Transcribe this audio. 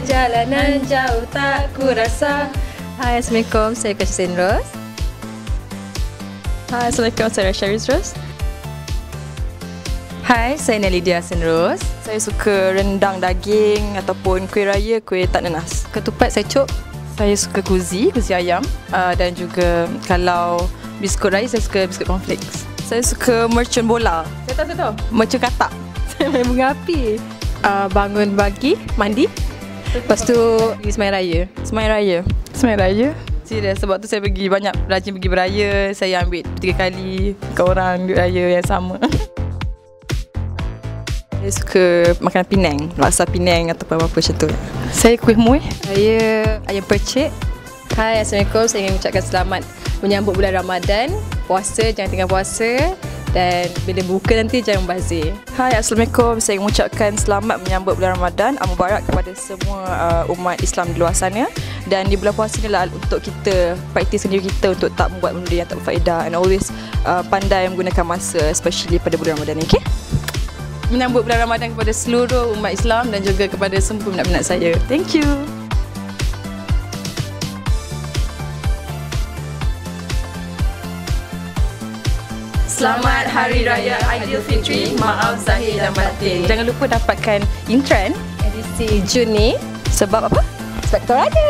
Perjalanan jauh tak kurasa. Hai, Assalamualaikum. Saya Kashin Rose. Hai, Assalamualaikum. Saya Syaris Rose. Hai, saya Nelidia Senros. Saya suka rendang daging ataupun kuih raya, kuih tak nanas. Ketupat secuk. Saya suka kuzi ayam, dan juga kalau biskut raya saya suka biskut cornflakes. Saya suka mercun bola. Saya tahu. Mercun katak. Saya main bunga api. Bangun pagi, mandi. Lepas tu pergi Semayan Raya. Semayan raya. Serius, sebab tu saya rajin pergi beraya. Saya ambil 3 kali ke orang duit raya yang sama. Saya suka makanan Penang, laksa Penang ataupun apa macam tu. Saya kuih muih. Saya ayam percik. Hai, Assalamualaikum. Saya ingin mengucapkan selamat menyambut bulan Ramadan. Puasa, jangan tinggal puasa. Dan bila buka nanti jangan bazir. Hai, Assalamualaikum. Saya mengucapkan selamat menyambut bulan Ramadan. Mubarak kepada semua umat Islam di luar sana. Dan di bulan puasa ni lah untuk kita praktis sendiri kita untuk tak membuat benda yang tak berfaedah. And always pandai menggunakan masa, especially pada bulan Ramadan ni, okay? Menyambut bulan Ramadan kepada seluruh umat Islam dan juga kepada semua minat-minat saya. Thank you. Selamat Hari Raya Aidilfitri, maaf zahir dan batin. Jangan lupa dapatkan Intran Edisi Jun ni. sebab apa? Sebab kita orang ada.